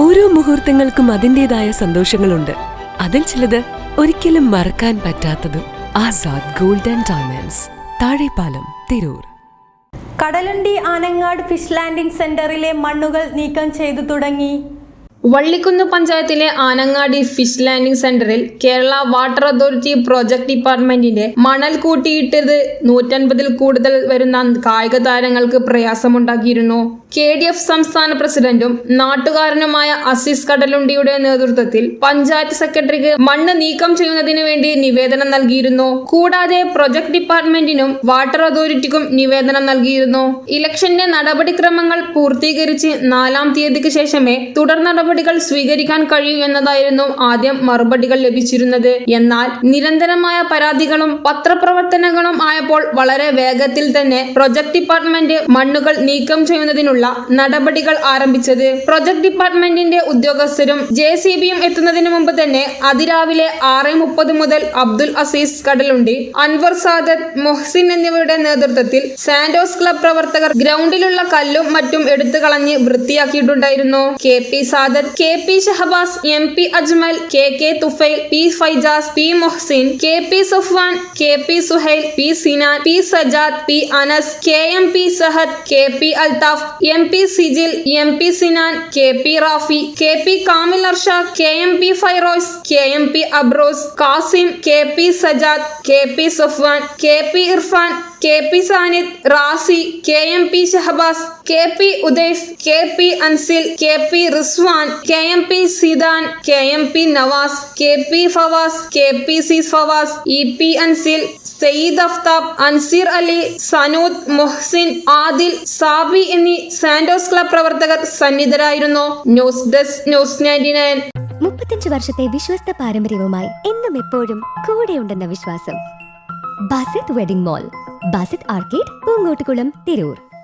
ഓരോ മുഹൂർത്തങ്ങൾക്കും അതിൻ്റെതായ സന്തോഷങ്ങളുണ്ട്. അതിൽ ചിലത് ഒരിക്കലും മറക്കാൻ പറ്റാത്തതും. Azad gold and diamonds, Thazhepalam, Tirur. Kadalundi Anangad fish landing സെന്ററിലെ മണ്ണുകൾ നീക്കം ചെയ്തു തുടങ്ങി. വള്ളിക്കുന്ന് പഞ്ചായത്തിലെ ആനങ്ങാടി ഫിഷ് ലാൻഡിംഗ് സെന്ററിൽ കേരള വാട്ടർ അതോറിറ്റി പ്രോജക്ട് ഡിപ്പാർട്ട്മെന്റിന്റെ മണൽ കൂട്ടിയിട്ടത് 150-ൽ കൂടുതൽ വരുന്ന കായിക താരങ്ങൾക്ക് പ്രയാസമുണ്ടാക്കിയിരുന്നു. KDF സംസ്ഥാന പ്രസിഡന്റും നാട്ടുകാരനുമായ അസീസ് കടലുണ്ടിയുടെ നേതൃത്വത്തിൽ പഞ്ചായത്ത് സെക്രട്ടറിക്ക് മണ്ണ് നീക്കം ചെയ്യുന്നതിന് വേണ്ടി നിവേദനം നൽകിയിരുന്നു. കൂടാതെ പ്രൊജക്ട് ഡിപ്പാർട്ട്മെന്റിനും വാട്ടർ അതോറിറ്റിക്കും നിവേദനം നൽകിയിരുന്നു. ഇലക്ഷന്റെ നടപടിക്രമങ്ങൾ പൂർത്തീകരിച്ച് 4-ാം തീയതിക്ക് ശേഷമേ തുടർ നടപടികൾ സ്വീകരിക്കാൻ കഴിയൂ എന്നതായിരുന്നു ആദ്യം മറുപടികൾ ലഭിച്ചിരുന്നത്. എന്നാൽ നിരന്തരമായ പരാതികളും പത്രപ്രവർത്തനങ്ങളും ആയപ്പോൾ വളരെ വേഗത്തിൽ തന്നെ പ്രൊജക്ട് ഡിപ്പാർട്ട്മെന്റ് മണ്ണുകൾ നീക്കം ചെയ്യുന്നതിനുള്ള നടപടികൾ ആരംഭിച്ചത്. പ്രൊജക്ട് ഡിപ്പാർട്ട്മെന്റിന്റെ ഉദ്യോഗസ്ഥരും JCBയും എത്തുന്നതിന് മുമ്പ് തന്നെ അതിരാവിലെ 6:30 മുതൽ അബ്ദുൽ അസീസ് കടലുണ്ടി, അൻവർ സാദത്ത്, മൊഹ്സിൻ എന്നിവരുടെ നേതൃത്വത്തിൽ സാന്റോസ് ക്ലബ് പ്രവർത്തകർ ഗ്രൗണ്ടിലുള്ള കല്ലും മറ്റും എടുത്തു കളഞ്ഞ് വൃത്തിയാക്കിയിട്ടുണ്ടായിരുന്നു. KP Sadath, KP Shahabas, MP Ajmal, KK Thufail, P Faijas, P Mohsin, KP Sufwan, KP Suhail, P Sinan, P Sajad, P Anas, KMP Sahad, KP Althaf, MP Sijil, MP Sinan, KP Rafi, KP Kamil Arshad, KMP Fairoz, KMP Abroz, Kasim, KP Sajad, KP Sufwan, KP Irfan, KP Sanid, Razi, KMP Shahabas, KP Udaif, KP Ansil, KP Rizwan, KMP Sidan, KMP Navas, KP Favas, KP സീസ് Fawaz, EP Ansil, Sayyid Aftab, Anseer Ali, Sanood, Mohsin, Adil, Sabi എന്നീ Santos club പ്രവർത്തകർ സന്നിധരായിരുന്നു. News desk, news 99. 35 വർഷത്തെ വിശ്വസ്ത പാരമ്പര്യവുമായി എന്നും എപ്പോഴും കൂടെയുണ്ടെന്ന വിശ്വാസം. Basith wedding mall, Basith arcade, Poongottukulam, Tirur.